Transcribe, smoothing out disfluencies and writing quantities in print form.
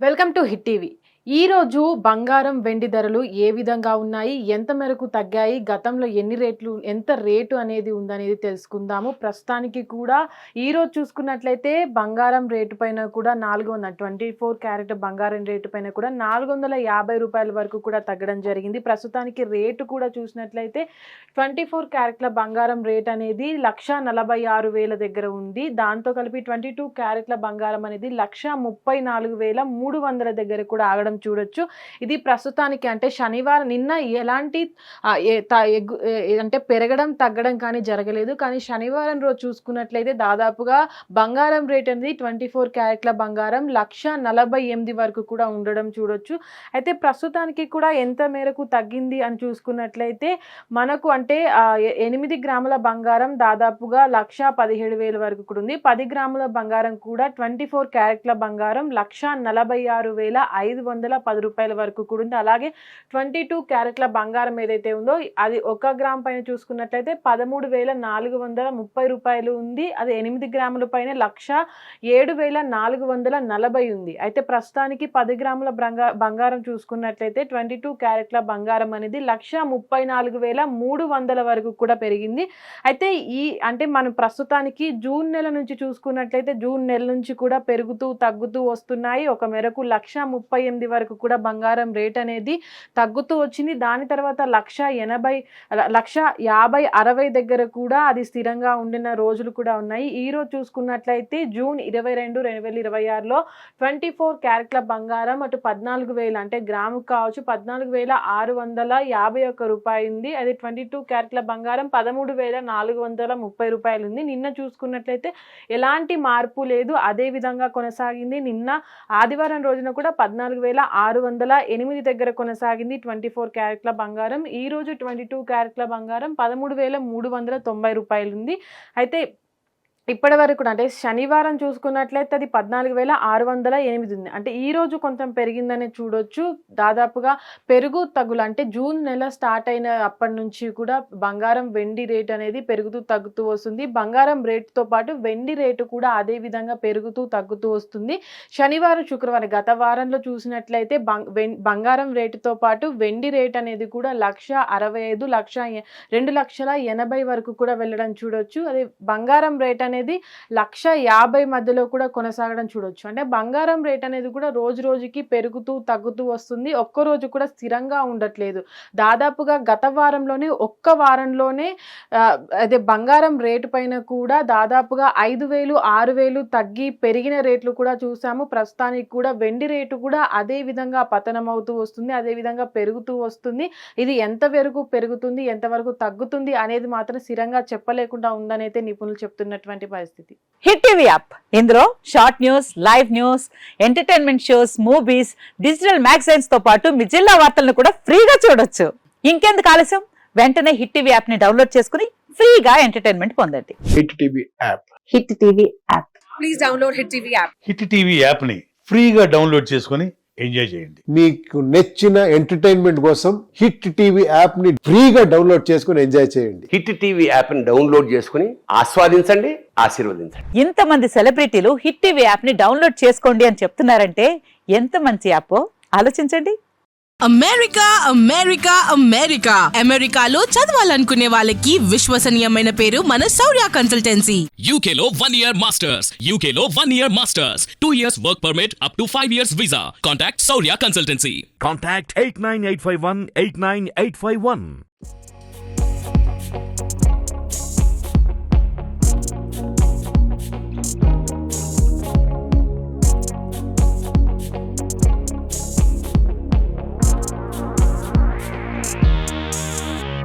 Welcome to hit TV. ఈరోజు బంగారం వెండి ధరలు ఏ విధంగా ఉన్నాయి, ఎంత మేరకు తగ్గాయి, గతంలో ఎంత రేటు అనేది ఉందనేది తెలుసుకుందాము. ప్రస్తుతానికి కూడా ఈరోజు చూసుకున్నట్లయితే బంగారం రేటు పైన కూడా 24 క్యారెట్ బంగారం రేటు పైన కూడా 450 రూపాయల వరకు కూడా తగ్గడం జరిగింది. ప్రస్తుతానికి రేటు కూడా చూసినట్లయితే 24 క్యారెట్ల బంగారం రేట్ అనేది 1,46,000 దగ్గర ఉంది. దాంతో కలిపి 22 క్యారెట్ల బంగారం అనేది 1,34,300 దగ్గర కూడా ఆగడం చూడొచ్చు. ఇది ప్రస్తుతానికి అంటే శనివారం నిన్న ఎలాంటి అంటే పెరగడం తగ్గడం కానీ జరగలేదు. కానీ శనివారం రోజు చూసుకున్నట్లయితే దాదాపుగా బంగారం రేట్ అనేది 24 క్యారెట్ల బంగారం 1,48,000 వరకు కూడా ఉండడం చూడొచ్చు. అయితే ప్రస్తుతానికి కూడా ఎంత మేరకు తగ్గింది అని చూసుకున్నట్లయితే మనకు అంటే 8 గ్రాముల బంగారం దాదాపుగా 1,17,000 వరకు కూడా ఉంది. 10 గ్రాముల బంగారం కూడా 24 క్యారెట్ల బంగారం 1,46,510 రూపాయల వరకు కూడా ఉంది. అలాగే 22 క్యారెట్ల బంగారం ఏదైతే ఉందో అది 1 గ్రామ్ పైన చూసుకున్నట్లయితే 13,430 రూపాయలు ఉంది. అది 8 గ్రాముల పైన 17,440 ఉంది. అయితే ప్రస్తుతానికి 10 గ్రాముల బంగారం చూసుకున్నట్లయితే 22 క్యారెట్ల బంగారం అనేది 1,34,300 వరకు కూడా పెరిగింది. అయితే అంటే మనం ప్రస్తుతానికి జూన్ నెల నుంచి చూసుకున్నట్లయితే జూన్ నెల నుంచి కూడా పెరుగుతూ తగ్గుతూ వస్తున్నాయి. ఒక మేరకు 1,38,000 వరకు కూడా బంగారం రేట్ అనేది తగ్గుతూ వచ్చింది. దాని తర్వాత 1,50,60 దగ్గర కూడా అది స్థిరంగా ఉండిన రోజులు కూడా ఉన్నాయి. ఈ రోజు చూసుకున్నట్లయితే జూన్ 22, 2026లో 24 క్యారెట్ల బంగారం అటు 14,000 అంటే గ్రాము కావచ్చు 14,651 రూపాయలు ఉంది. అది 22 క్యారెట్ల బంగారం 13,430 రూపాయలు ఉంది. నిన్న చూసుకున్నట్లయితే ఎలాంటి మార్పు లేదు, అదే విధంగా కొనసాగింది. నిన్న ఆదివారం రోజున కూడా 14,608 దగ్గర కొనసాగింది 24 క్యారెట్ల బంగారం. ఈ రోజు 22 క్యారెట్ల బంగారం 13,390 రూపాయలు ఉంది. అయితే ఇప్పటి వరకు కూడా అంటే శనివారం చూసుకున్నట్లయితే అది 14,608 ఉంది. అంటే ఈ రోజు కొంచెం పెరిగిందని చూడొచ్చు. దాదాపుగా పెరుగు తగ్గులు అంటే జూన్ నెల స్టార్ట్ అయిన అప్పటి నుంచి కూడా బంగారం వెండి రేట్ అనేది పెరుగుతూ తగ్గుతూ వస్తుంది. బంగారం రేటుతో పాటు వెండి రేటు కూడా అదే విధంగా పెరుగుతూ తగ్గుతూ వస్తుంది. శనివారం శుక్రవారం గత వారంలో చూసినట్లయితే బంగారం రేటుతో పాటు వెండి రేట్ అనేది కూడా 1,65,000 2,80,000 వరకు కూడా వెళ్ళడం చూడొచ్చు. అదే బంగారం రేట్ అనేది 1,50,000 మధ్యలో కూడా కొనసాగడం చూడొచ్చు. అంటే బంగారం రేట్ అనేది కూడా రోజు రోజుకి పెరుగుతూ తగ్గుతూ వస్తుంది. ఒక్క రోజు కూడా స్థిరంగా ఉండట్లేదు. దాదాపుగా గత వారంలోనే ఒక్క వారంలోనే అదే బంగారం రేటు పైన కూడా దాదాపుగా 5,000, 6,000 తగ్గి పెరిగిన రేట్లు కూడా చూసాము. ప్రస్తుతానికి కూడా వెండి రేటు కూడా అదే విధంగా పతనం అవుతూ వస్తుంది, అదే విధంగా పెరుగుతూ వస్తుంది. ఇది ఎంతవరకు పెరుగుతుంది, ఎంతవరకు తగ్గుతుంది అనేది మాత్రం స్థిరంగా చెప్పలేకుండా ఉందనైతే నిపుణులు చెప్తున్నటువంటి పరిస్థితి. హిట్ టీవీ యాప్ ఇందులో short news, live news, entertainment shows, movies, digital magazines తో పాటు మీ జిల్లా వార్తలను కూడా ఫ్రీగా చూడొచ్చు. ఇంకెందుకు ఆలస్యం, వెంటనే హిట్ టీవీ యాప్ ని డౌన్లోడ్ చేసుకుని ఫ్రీగా ఎంటర్టైన్మెంట్ పొందండి. Hit TV app. Hit TV app. Please download hit TV app. Hit TV app ని ఫ్రీగా డౌన్లోడ్ చేసుకుని ఎంజాయ్ చేయండి. మీకు నచ్చిన ఎంటర్టైన్మెంట్ కోసం హిట్ టీవీ యాప్ ని ఫ్రీగా డౌన్లోడ్ చేసుకుని ఎంజాయ్ చేయండి. హిట్ టీవీ యాప్ ని డౌన్లోడ్ చేసుకుని ఆస్వాదించండి, ఆశీర్వదించండి. ఇంతమంది సెలబ్రిటీలు హిట్ టీవీ యాప్ ని డౌన్లోడ్ చేసుకోండి అని చెప్తున్నారంటే ఎంత మంచి యాప్ ఆలోచించండి. అమెరికా అమెరికా అమెరికా అమెరికాలో చదవాలనుకునే వాళ్ళకి విశ్వసనీయమైన పేరు మన శౌర్య కన్సల్టెన్సీ. UK లో 1 year masters. UK లో 1 year masters. 2 years work permit up to 5 years visa. Contact Saurya Consultancy. Contact 89851 89851.